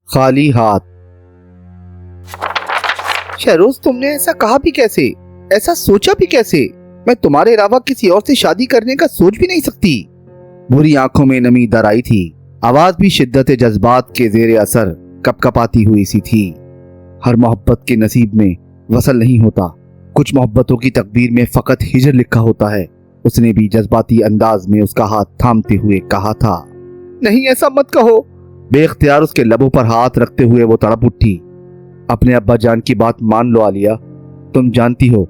खाली हाथ। शहरोज, तुमने ऐसा कहा भी कैसे, ऐसा सोचा भी कैसे? मैं तुम्हारे अलावा किसी और से शादी करने का सोच भी नहीं सकती। बुरी आंखों में नमी दर आई थी, आवाज भी शिद्दत जज्बात के जेरे असर कपकपाती हुई सी थी। हर मोहब्बत के नसीब में वसल नहीं होता, कुछ मोहब्बतों की तकदीर में फकत हिजर लिखा होता है। उसने भी जज्बाती अंदाज में उसका हाथ थामते हुए कहा था। नहीं, ऐसा मत कहो। बेख्तियार उसके लबों पर हाथ रखते हुए वो तड़प उठी। अपने अब्बा जान की बात मान लो आलिया, तुम जानती हो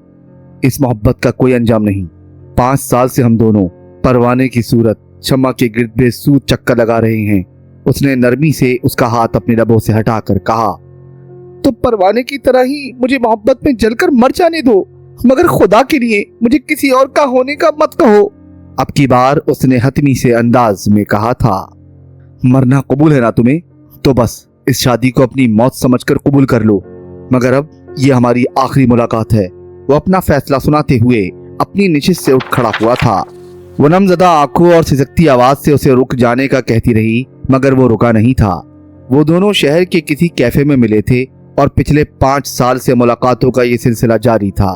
इस मोहब्बत का कोई अंजाम नहीं। 5 साल से हम दोनों परवाने की सूरत शम्मा के गिर्द बेसूद चक्कर लगा रहे हैं। उसने नरमी से उसका हाथ अपने लबों से हटाकर कहा, तो परवाने की तरह ही मुझे मोहब्बत में जलकर मर जाने दो, मगर खुदा के लिए मुझे किसी और का होने का मत कहो। अब की बार उसने हतमी से अंदाज में कहा था। मरना कबूल है ना तुम्हें? तो बस इस शादी को अपनी मौत समझकर कबूल कर लो, मगर अब ये हमारी आखिरी मुलाकात है। वो अपना फैसला सुनाते हुए अपनी निशिस्त से उठ खड़ा हुआ था। वो नमज़दा आंखों और सिसकती आवाज से उसे रुक जाने का कहती रही, मगर वो रुका नहीं था। वो दोनों शहर के किसी कैफे में मिले थे और पिछले 5 साल से मुलाकातों का ये सिलसिला जारी था।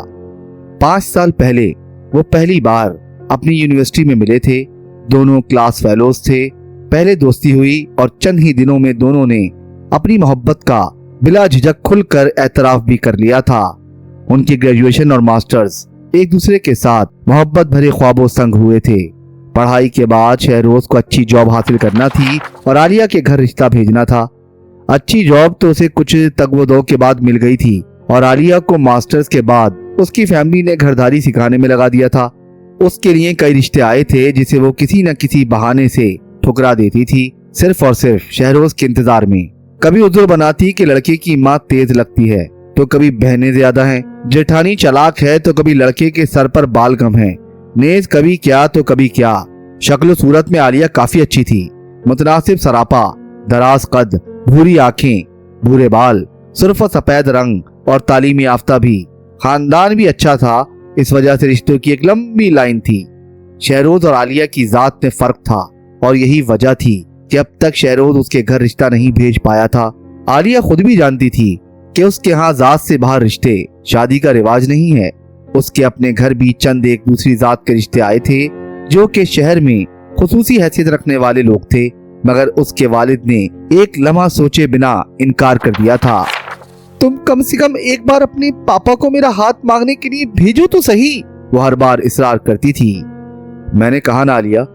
5 साल पहले वो पहली बार अपनी यूनिवर्सिटी में मिले थे। दोनों क्लास फेलोज थे। पहले दोस्ती हुई और चंद ही दिनों में दोनों ने अपनी मोहब्बत का बिला झिझक खुलकर एतराफ भी कर लिया था। उनकी ग्रेजुएशन और मास्टर्स एक दूसरे के साथ मोहब्बत भरे ख्वाबों संग हुए थे। पढ़ाई के बाद शहरोज को अच्छी जॉब हासिल करना थी और आलिया के घर रिश्ता भेजना था। अच्छी जॉब तो उसे कुछ तगवदो के बाद मिल गई थी और आलिया को मास्टर्स के बाद उसकी फैमिली ने घरदारी सिखाने में लगा दिया था। उसके लिए कई रिश्ते आए थे जिसे वो किसी न किसी बहाने से ठुकरा देती थी, सिर्फ और सिर्फ शहरोज के इंतजार में। कभी उज़्र बनाती कि लड़के की माँ तेज लगती है, तो कभी बहनें ज्यादा हैं, जेठानी चालाक है, तो कभी लड़के के सर पर बाल कम है, नेज कभी क्या तो कभी क्या। शक्ल सूरत में आलिया काफी अच्छी थी। मुतनासिब सरापा, दराज कद, भूरी आंखें, भूरे बाल, सुर्ख सफेद रंग और तालीमी याफ्ता भी। खानदान भी अच्छा था, इस वजह से रिश्तों की एक लंबी लाइन थी। शहरोज और आलिया की जात में फर्क था और यही वजह थी कि अब तक शहरोज उसके घर रिश्ता नहीं भेज पाया था। आलिया खुद भी जानती थी कि उसके यहाँ जात से बाहर रिश्ते शादी का रिवाज नहीं है। उसके अपने घर भी चंद एक दूसरी जात के रिश्ते आए थे जो कि शहर में खुसूसी हैसियत रखने वाले लोग थे, मगर उसके वालिद ने एक लम्हा सोचे बिना इनकार कर दिया था। तुम कम से कम एक बार अपने पापा को मेरा हाथ मांगने के लिए भेजो तो सही, वो हर बार इसरार करती थी। मैंने कहा ना आलिया,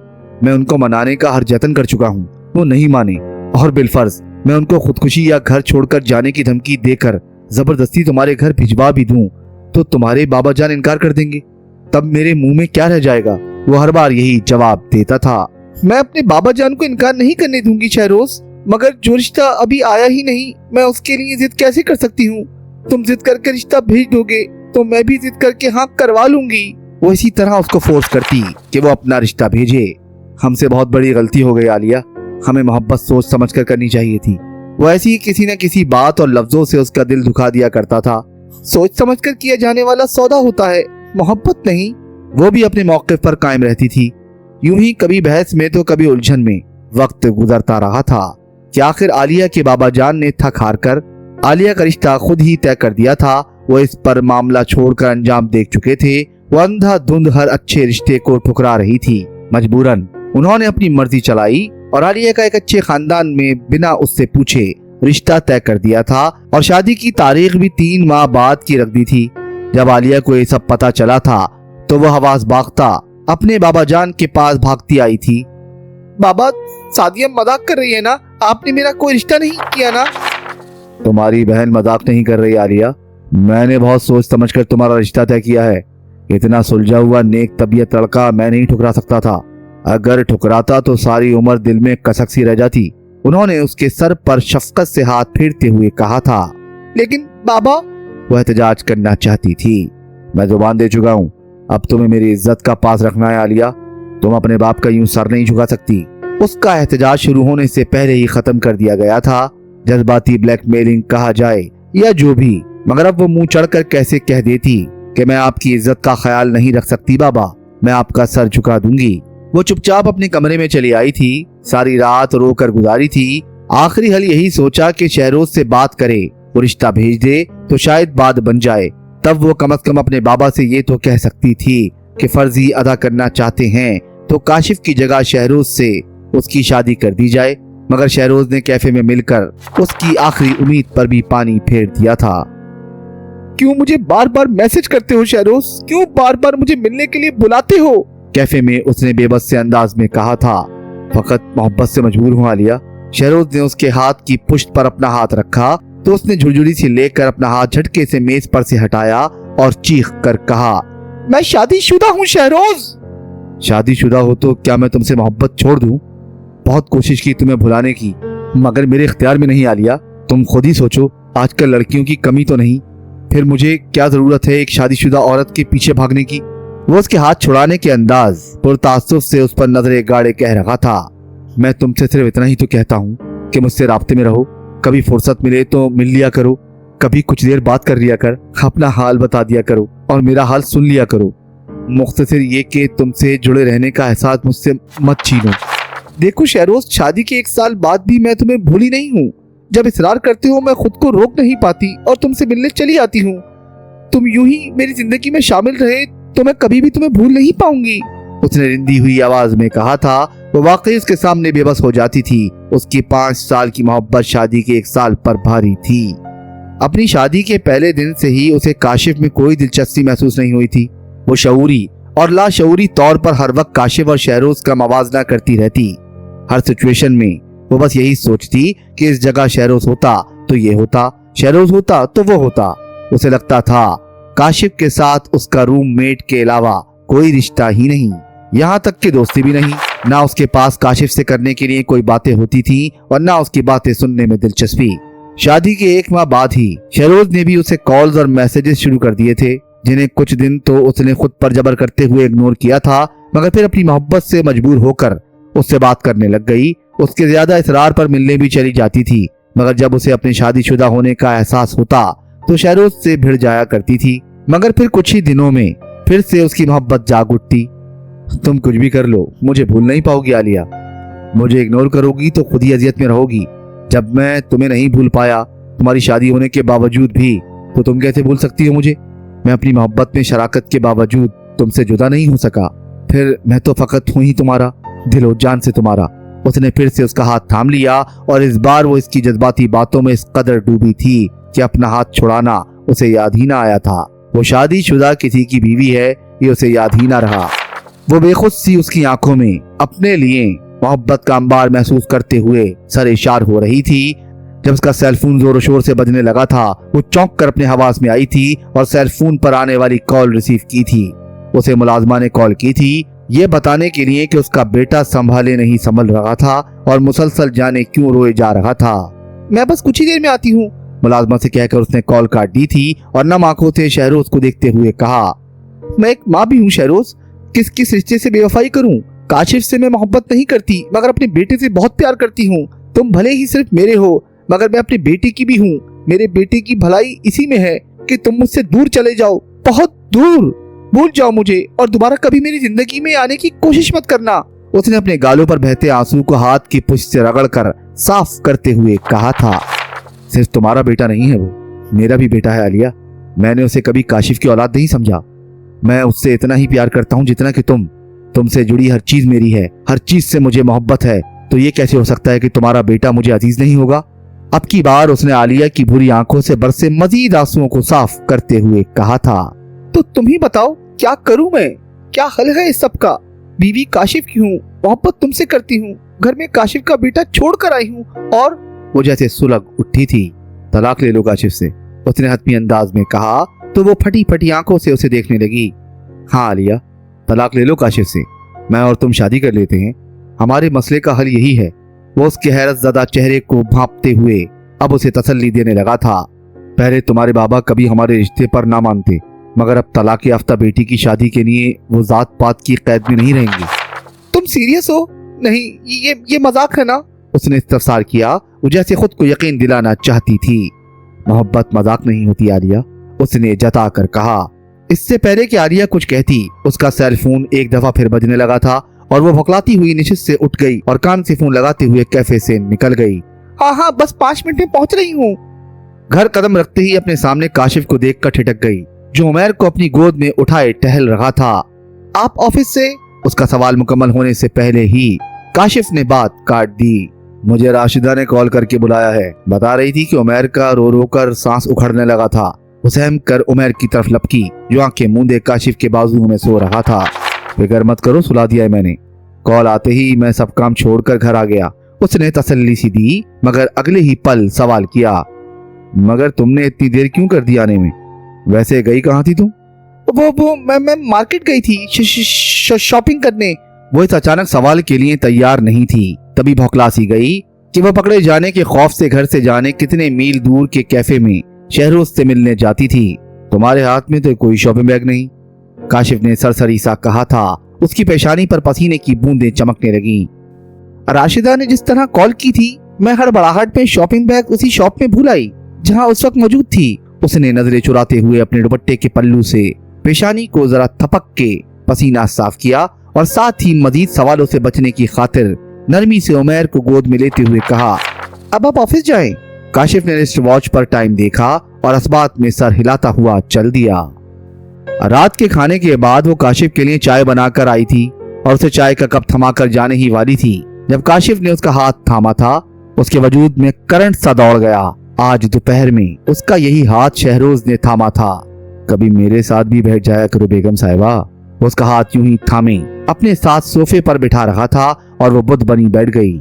मैं उनको मनाने का हर जतन कर चुका हूँ, वो नहीं माने, और बिलफर्ज मैं उनको खुदकुशी या घर छोड़कर जाने की धमकी देकर जबरदस्ती तुम्हारे घर भिजवा भी दूं तो तुम्हारे बाबा जान इनकार कर देंगे, तब मेरे मुंह में क्या रह जाएगा? वो हर बार यही जवाब देता था। मैं अपने बाबा जान को इनकार नहीं करने दूंगी शहरोज, मगर जो रिश्ता अभी आया ही नहीं, मैं उसके लिए जिद कैसे कर सकती हूँ? तुम जिद करके रिश्ता भेज दोगे तो मैं भी जिद करके हाँ करवा लूंगी। वो इसी तरह उसको फोर्स करती कि वो अपना रिश्ता भेजे। हमसे बहुत बड़ी गलती हो गई आलिया, हमें मोहब्बत सोच समझ कर करनी चाहिए थी। वो ऐसी ही किसी न किसी बात और लफ्जों से उसका दिल दुखा दिया करता था। सोच समझ कर किया जाने वाला सौदा होता है, मोहब्बत नहीं। वो भी अपने मौक़िफ़ पर कायम रहती थी। यूं ही कभी बहस में तो कभी उलझन में वक्त गुजरता रहा था कि आखिर आलिया के बाबा जान ने थक हार कर आलिया का रिश्ता खुद ही तय कर दिया था। वो इस पर मामला छोड़कर अंजाम देख चुके थे। वो अंधाधुंध हर अच्छे रिश्ते को ठुकरा रही थी। मजबूरन उन्होंने अपनी मर्जी चलाई और आलिया का एक अच्छे खानदान में बिना उससे पूछे रिश्ता तय कर दिया था और शादी की तारीख भी 3 माह बाद की रख दी थी। जब आलिया को ये सब पता चला था तो वह हवास बागता अपने बाबा जान के पास भागती आई थी। बाबा, सादिया मजाक कर रही है ना? आपने मेरा कोई रिश्ता नहीं किया ना? तुम्हारी बहन मजाक नहीं कर रही आलिया, मैंने बहुत सोच समझकर तुम्हारा रिश्ता तय किया है। इतना सुलझा हुआ नेक तबीयत लड़का मैं नहीं ठुकरा सकता था। अगर ठुकराता तो सारी उम्र दिल में कसक सी रह जाती। उन्होंने उसके सर पर शफकत से हाथ फेरते हुए कहा था। लेकिन बाबा, वह एहतजाज करना चाहती थी। मैं जुबान दे चुका हूँ, अब तुम्हें मेरी इज्जत का पास रखना है आलिया। तुम अपने बाप का यूं सर नहीं झुका सकती। उसका एहतजाज शुरू होने से पहले ही खत्म कर दिया गया था। जज्बाती ब्लैकमेलिंग कहा जाए या जो भी, मगर अब वो मुंह चढ़कर कैसे कह देती कि मैं आपकी इज्जत का ख्याल नहीं रख सकती बाबा, मैं आपका सर झुका दूंगी। वो चुपचाप अपने कमरे में चली आई थी। सारी रात रोकर गुजारी थी आखिरी हल यही सोचा कि शहरोज से बात करे, वो रिश्ता भेज दे तो शायद बात बन जाए। तब वो कम से कम अपने बाबा से ये तो कह सकती थी कि फर्ज ही अदा करना चाहते हैं तो काशिफ की जगह शहरोज से उसकी शादी कर दी जाए। मगर शहरोज ने कैफे में मिलकर उसकी आखिरी उम्मीद पर भी पानी फेर दिया था। क्यों मुझे बार बार मैसेज करते हो शहरोज? क्यों बार बार मुझे मिलने के लिए बुलाते हो? कैफे में उसने बेबस से अंदाज में कहा था। फकत मोहब्बत से मजबूर हूँ आलिया। शहरोज ने उसके हाथ की पुश्त पर अपना हाथ रखा तो उसने झुरझुरी से लेकर अपना हाथ झटके से मेज पर से हटाया और चीख कर कहा, मैं शादीशुदा हूँ शहरोज। शादीशुदा हो तो क्या मैं तुमसे मोहब्बत छोड़ दूं? बहुत कोशिश की तुम्हें भुलाने की, मगर मेरे इख्तियार में नहीं आलिया। तुम खुद ही सोचो, आजकल लड़कियों की कमी तो नहीं, फिर मुझे क्या जरूरत है एक शादीशुदा औरत के पीछे भागने की। वो उसके हाथ छुड़ाने के अंदाज पुरतासुफ से उस पर नजरे गाड़े कह रहा था, मैं तुमसे सिर्फ इतना ही तो कहता हूँ कि मुझसे राब्ते में रहो। कभी फुर्सत मिले तो मिल लिया करो, कभी कुछ देर बात कर लिया कर, अपना हाल बता दिया करो और मेरा हाल सुन लिया करो। मुख्तसर ये कि तुमसे जुड़े रहने का एहसास मुझसे मत छीनो। देखो शहरोज, शादी के 1 साल बाद भी मैं तुम्हें भूली नहीं हूँ। जब इसरार करते हो मैं खुद को रोक नहीं पाती और तुमसे मिलने चली आती हूँ। तुम यूं ही मेरी जिंदगी में शामिल रहे तो मैं कभी भी तुम्हें भूल नहीं पाऊंगी। उसने रिंदी हुई आवाज में कहा था। वो वाकई उसके सामने बेबस हो जाती थी। उसकी 5 साल की मोहब्बत शादी के 1 साल पर भारी थी। अपनी शादी के पहले दिन से ही उसे काशिफ में कोई दिलचस्पी महसूस नहीं हुई थी। वो शऊरी और लाशऊरी तौर पर हर वक्त काशिफ और शहरोज का मवाजना करती रहती। हर सिचुएशन में वो बस यही सोचती कि इस जगह शहरोज होता तो ये होता, शहरोज होता तो वो होता। उसे लगता था काशिफ के साथ उसका रूममेट के अलावा कोई रिश्ता ही नहीं, यहाँ तक कि दोस्ती भी नहीं। ना उसके पास काशिफ से करने के लिए कोई बातें होती थी और ना उसकी बातें सुनने में दिलचस्पी। शादी के 1 माह बाद ही शहरोज ने भी उसे कॉल्स और मैसेजेस शुरू कर दिए थे, जिन्हें कुछ दिन तो उसने खुद पर जबर करते हुए इग्नोर किया था, मगर फिर अपनी मोहब्बत से मजबूर होकर उससे बात करने लग गई। उसके ज्यादा इसरार पर मिलने भी चली जाती थी, मगर जब उसे अपने शादीशुदा होने का एहसास होता तो शहरोज से भिड़ जाया करती थी। मगर फिर कुछ ही दिनों में फिर से उसकी मोहब्बत जाग उठती। तुम कुछ भी कर लो, मुझे भूल नहीं पाओगी आलिया। मुझे इग्नोर करोगी तो खुद ही अजियत में रहोगी। जब मैं तुम्हें नहीं भूल पाया तुम्हारी शादी होने के बावजूद भी, तो तुम कैसे भूल सकती हो मुझे? मैं अपनी मोहब्बत में शराकत के बावजूद तुमसे जुदा नहीं हो सका। फिर मैं तो फकत हूं ही तुम्हारा, दिलो जान से तुम्हारा। उसने फिर से उसका हाथ थाम लिया और इस बार वो इसकी जज्बाती बातों में इस कदर डूबी थी कि अपना हाथ छुड़ाना उसे याद ही ना आया था। वो शादीशुदा किसी की बीवी है ये उसे याद ही ना रहा। वो बेखुद सी उसकी आंखों में अपने लिए मोहब्बत का अंबार महसूस करते हुए सरेशार हो रही थी। जब उसका सेलफोन जोर शोर से बजने लगा था, वो चौंक कर अपने हवास में आई थी और सेलफोन पर आने वाली कॉल रिसीव की थी। उसे मुलाजमा ने कॉल की थी ये बताने के लिए कि उसका बेटा संभाले नहीं संभल रहा था और मुसलसल जाने क्यों रोए जा रहा था। मैं बस कुछ ही देर में आती हूँ, मुलाजमा से कहकर उसने कॉल काट दी थी और नम आंखों से शहरोज को देखते हुए कहा, मैं एक माँ भी हूँ शहरोज, किस किस रिश्ते से बेवफाई करूँ? काशिफ से मैं मोहब्बत नहीं करती मगर अपने बेटे से बहुत प्यार करती हूँ। तुम भले ही सिर्फ मेरे हो मगर मैं अपने बेटे की भी हूँ। मेरे बेटे की भलाई इसी में है कि तुम मुझसे दूर चले जाओ, बहुत दूर, भूल जाओ मुझे और दोबारा कभी मेरी जिंदगी में आने की कोशिश मत करना। उसने अपने गालों पर बहते आंसू को हाथ की पुष्ट से रगड़कर साफ करते हुए कहा था, सिर्फ तुम्हारा बेटा नहीं है, वो मेरा भी बेटा है आलिया। मैंने उसे कभी काशिफ की औलाद नहीं समझा। मैं उससे इतना ही प्यार करता हूँ जितना कि तुमसे जुड़ी हर चीज मेरी है, हर चीज से मुझे मोहब्बत है। तो ये कैसे हो सकता है कि तुम्हारा बेटा मुझे अजीज नहीं होगा? अब की बार उसने आलिया की बुरी आंखों से बरसे मजीद आंसुओं को साफ करते हुए कहा था, तो तुम ही बताओ क्या करूं मैं? क्या हल है इस सब का? बीवी काशिफ की हूँ, मोहब्बत तुमसे करती हूँ, घर में काशिफ का बेटा छोड़ कर आई हूँ और वो जैसे सुलग उठी थी। तलाक ले लो काशिफ से, उसने हतमी अंदाज में कहा तो वो फटी फटी आंखों से उसे देखने लगी। हाँ आलिया, तलाक ले लो काशिफ से, मैं और तुम शादी कर लेते हैं, हमारे मसले का हल यही है। वो उसके हैरत ज़दा चेहरे को भांपते हुए अब उसे तसल्ली देने लगा था। पहले तुम्हारे बाबा कभी हमारे रिश्ते पर ना मानते, मगर अब तलाक याफ्ता बेटी की शादी के लिए वो जात पात की कैद में नहीं रहेंगी। तुम सीरियस हो? नहीं, ये मजाक है ना? उसने इस्तफसार किया, वो जैसे खुद को यकीन दिलाना चाहती थी। मोहब्बत मजाक नहीं होती आलिया, उसने जता कर कहा। इससे पहले कि आलिया कुछ कहती, उसका सेल फोन एक दफा फिर बजने लगा था और वो भौंकलाती हुई निशित से उठ गई और कान से फोन लगाते हुए कैफे से निकल गई। हाँ हाँ, बस 5 मिनट में पहुंच रही हूँ। घर कदम रखते ही अपने सामने काशिफ को देखकर ठिठक गई, जो उमैर को अपनी गोद में उठाए टहल रहा था। आप ऑफिस से? उसका सवाल मुकम्मल होने से पहले ही काशिफ ने बात काट दी। मुझे राशिदा ने कॉल करके बुलाया है। बता रही थी कि उमैर का रो रो कर सांस उखड़ने लगा था। वो सहम कर उमैर की तरफ लपकी, जो आंखें मूंदे काशिफ के बाजू में सो रहा था। फिक्र मत करो, सुला दिया है मैंने। कॉल आते ही मैं सब काम छोड़कर घर आ गया। उसने तसल्ली सी दी, मगर अगले ही पल सवाल किया, मगर तुमने इतनी देर क्यों कर दी आने में? वैसे गई कहाँ थी तुम? वो मैं मार्केट गई थी शॉपिंग करने। वो इस अचानक सवाल के लिए तैयार नहीं थी। तभी भौखला सी गई कि वह पकड़े जाने के खौफ से घर से जाने कितने मील दूर के कैफे में शहरोज से मिलने जाती थी। तुम्हारे हाथ में तो कोई शॉपिंग बैग नहीं, काशिफ ने सरसरी सा कहा था। उसकी पेशानी पर पसीने की बूंदें चमकने लगी। राशिदा ने जिस तरह कॉल की थी, मैं हड़बड़ाहट में शॉपिंग बैग उसी शॉप में भूल आई जहां उस वक्त मौजूद थी। उसने नजरें चुराते हुए अपने दुपट्टे के पल्लू से पेशानी को जरा थपक के पसीना साफ किया और साथ ही मजीद सवालों से बचने की खातिर नरमी से उमैर को गोद में लेते हुए कहा, अब आप ऑफिस जाएं। काशिफ ने रिस्ट वॉच पर टाइम देखा और अस्बात में सर हिलाता हुआ चल दिया। रात के खाने के बाद वो काशिफ के लिए चाय बनाकर आई थी और उसे चाय का कप थमाकर जाने ही वाली थी जब काशिफ ने उसका हाथ थामा था। उसके वजूद में करंट सा दौड़ गया। आज दोपहर में उसका यही हाथ शहरोज ने थामा था। कभी मेरे साथ भी बैठ जाया करो बेगम साहिबा। उसका हाथ यूं ही थामे अपने साथ सोफे पर बिठा रखा था और वो बुद्ध बनी बैठ गई।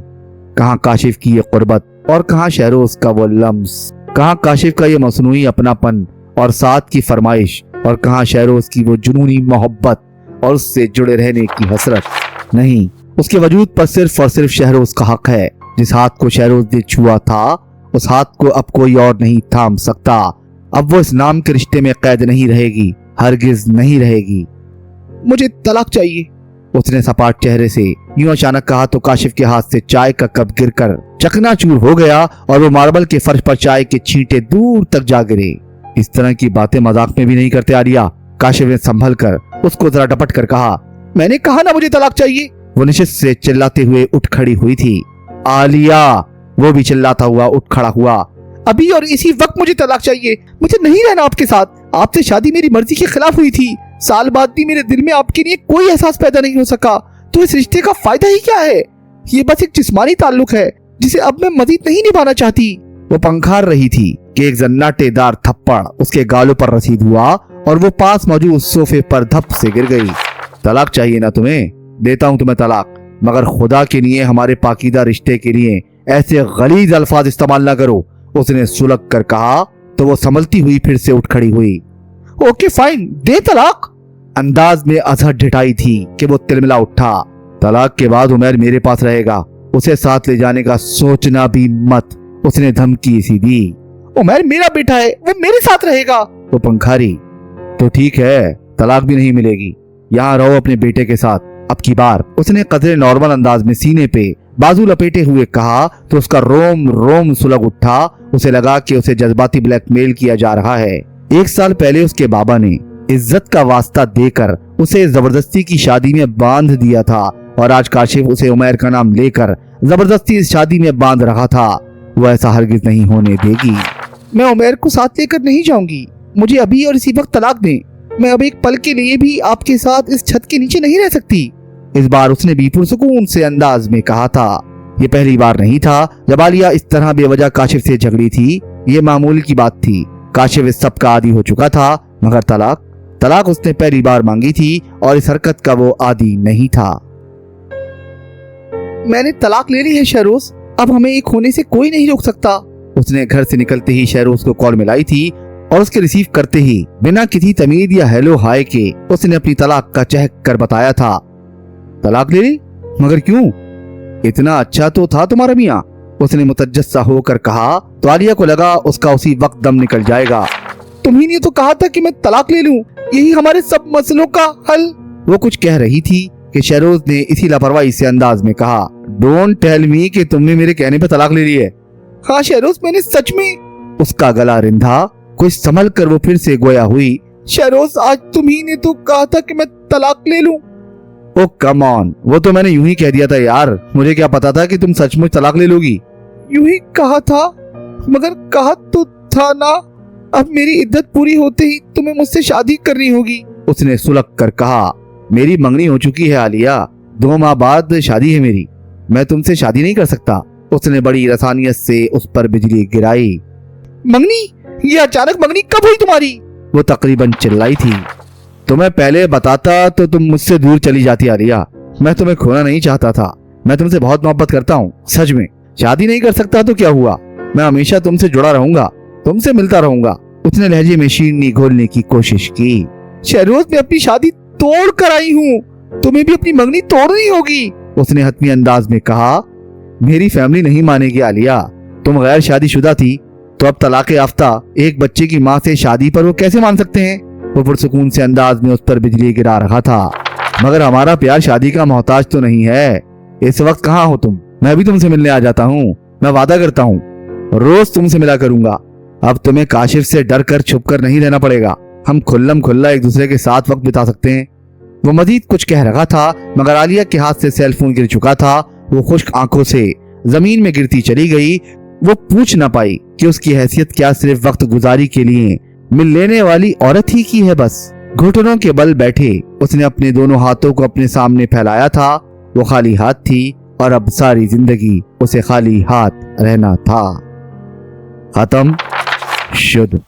कहाँ काशिफ की ये कुर्बत और कहाँ शहरोज का वो लम्स, कहाँ काशिफ का ये मसनूई अपनापन और साथ की फरमाइश, और कहाँ शहरोज की वो जुनूनी मोहब्बत और उससे जुड़े रहने की हसरत। नहीं, उसके वजूद पर सिर्फ और सिर्फ शहरोज का हक है। जिस हाथ को शहरोज ने छुआ था, उस हाथ को अब कोई और नहीं थाम सकता। अब वो इस नाम के रिश्ते में कैद नहीं रहेगी, हरगिज नहीं रहेगी। मुझे तलाक चाहिए, उसने सपाट चेहरे से यूं अचानक कहा तो काशिफ के हाथ से चाय का कप गिरकर चकनाचूर हो गया और वो मार्बल के फर्श पर चाय के छींटे दूर तक जा गिरे। इस तरह की बातें मजाक में भी नहीं करते आलिया। काशिफ ने संभल कर उसको जरा डपट कर कहा, मैंने कहा ना मुझे तलाक चाहिए। वो निश्चित से चिल्लाते हुए उठ खड़ी हुई थी। आलिया, वो भी चिल्लाता हुआ उठ खड़ा हुआ, अभी और इसी वक्त मुझे तलाक चाहिए। मुझे नहीं रहना आपके साथ। आपसे शादी मेरी मर्जी के खिलाफ हुई थी। साल बाद भी मेरे दिल में आपके लिए कोई एहसास पैदा नहीं हो सका, तो इस रिश्ते का फायदा ही क्या है? ये बस एक जिस्मानी ताल्लुक है जिसे अब मैं मजीद नहीं निभाना चाहती। वो पंखार रही थी कि एक जन्नाटेदार थप्पड़ उसके गालों पर रसीद हुआ और वो पास मौजूद सोफे पर धप से गिर गई। तलाक चाहिए ना तुम्हें? देता हूँ तुम्हें तलाक, मगर खुदा के लिए हमारे पाकीदा रिश्ते के लिए ऐसे गलीज अल्फाज इस्तेमाल ना करो, उसने सुलग कर कहा। तो वो संभलती हुई फिर से उठ खड़ी हुई। ओके फाइन, दे तलाक। अंदाज में अजहर ढिठाई थी कि वो तिलमिला उठा। तलाक के बाद उमैर मेरे पास रहेगा, उसे साथ ले जाने का सोचना भी मत, उसने धमकी सी दी। उमैर मेरा बेटा है, वो मेरे साथ रहेगा। वो पंखारी, तो ठीक है, तलाक भी नहीं मिलेगी, यहाँ रहो अपने बेटे के साथ। अब की बार उसने कदरे नॉर्मल अंदाज में सीने पे बाजू लपेटे हुए कहा तो उसका रोम रोम सुलग उठा। उसे लगा कि उसे जज्बाती ब्लैकमेल किया जा रहा है। 1 साल पहले उसके बाबा ने इज्जत का वास्ता देकर उसे जबरदस्ती की शादी में बांध दिया था और आज काशिफ उसे उमैर का नाम लेकर जबरदस्ती इस शादी में बांध रहा था। वो ऐसा हरगिज नहीं होने देगी। मैं उमैर को साथ लेकर नहीं जाऊंगी। मुझे अभी और इसी वक्त तलाक दें। मैं अब एक पल के लिए भी आपके साथ इस छत के नीचे नहीं रह सकती। इस बार उसने भी पुरसुकून से अंदाज में कहा था। ये पहली बार नहीं था जब आलिया इस तरह बेवजह काशिफ से झगड़ी थी। ये मामूल की बात थी। काशिफ इस सब का आदी हो चुका था, मगर तलाक उसने पहली बार मांगी थी और इस हरकत का वो आदी नहीं था। मैंने तलाक ले ली है शहरोज, अब हमें एक होने से कोई नहीं रोक सकता। उसने घर से निकलते ही शहरोज को कॉल मिलाई थी और उसके रिसीव करते ही बिना किसी तमीद या हेलो हाय के उसने अपनी तलाक का चहक कर बताया था। तलाक ले ली? मगर क्यों? इतना अच्छा तो था तुम्हारा मियाँ, उसने मुतज्जस सा होकर कहा तो आलिया को लगा उसका उसी वक्त दम निकल जाएगा। तुम्ही ने तो कहा था कि मैं तलाक ले लूं, यही हमारे सब मसलों का हल। वो कुछ कह रही थी कि शहरोज ने इसी लापरवाही से अंदाज में कहा, डोंट टेल मी कि तुमने मेरे कहने पे तलाक ले ली है। हाँ शहरोज, मैंने सच में। उसका गला रिंधा। कुछ संभल कर वो फिर से गोया हुई। शहरोज, आज तुम्ही ने तो कहा था कि मैं तलाक ले लूं। ओ कम ऑन, वो तो मैंने यूं ही कह दिया था यार, मुझे क्या पता था कि तुम सचमुच तलाक ले लोगी। यूं ही कहा था, मगर कहा तो था ना, अब मेरी इद्दत पूरी होते ही तुम्हें मुझसे शादी करनी होगी। उसने सुलग कर कहा, मेरी मंगनी हो चुकी है आलिया, 2 माह बाद शादी है मेरी, मैं तुमसे शादी नहीं कर सकता। उसने बड़ी रसानियत से उस पर बिजली गिराई। मंगनी? ये अचानक मंगनी कब हुई तुम्हारी? वो तकरीबन चिल्लाई थी। तुम्हें पहले बताता तो तुम मुझसे दूर चली जाती आलिया। मैं तुम्हें खोना नहीं चाहता था, मैं तुमसे बहुत मोहब्बत करता हूँ, सच में। शादी नहीं कर सकता तो क्या हुआ, मैं हमेशा तुमसे जुड़ा रहूंगा, तुमसे मिलता रहूंगा। उसने लहजे में शीरनी घोलने की कोशिश की। शहरोज, मैं अपनी शादी तोड़ कर आई हूँ, तुम्हें भी अपनी मंगनी तोड़नी होगी, उसने हतमी अंदाज में कहा। मेरी फैमिली नहीं मानेगी आलिया, तुम गैर शादीशुदा थी तो अब तलाक याफ्ता एक बच्चे की माँ से शादी पर वो कैसे मान सकते हैं? वो पुरसुकून से अंदाज में उस पर बिजली गिरा रहा था। मगर हमारा प्यार शादी का मोहताज तो नहीं है। इस वक्त कहाँ हो तुम? मैं भी तुमसे मिलने आ जाता हूँ, मैं वादा करता हूँ रोज तुमसे मिला करूंगा। अब तुम्हें काशिफ से डर कर छुप कर नहीं रहना पड़ेगा, हम खुल्लम खुल्ला एक दूसरे के साथ वक्त बिता सकते हैं। वो मजीद कुछ कह रहा था मगर आलिया के हाथ से सेल फोन गिर चुका था। वो खुश्क आंखों से जमीन में गिरती चली गई। वो पूछ न पाई कि उसकी हैसियत क्या सिर्फ वक्त गुजारी के लिए मिल लेने वाली औरत ही की है। बस घुटनों के बल बैठे उसने अपने दोनों हाथों को अपने सामने फैलाया था। वो खाली हाथ थी और अब सारी जिंदगी उसे खाली हाथ रहना था। खत्म। शुद्ध।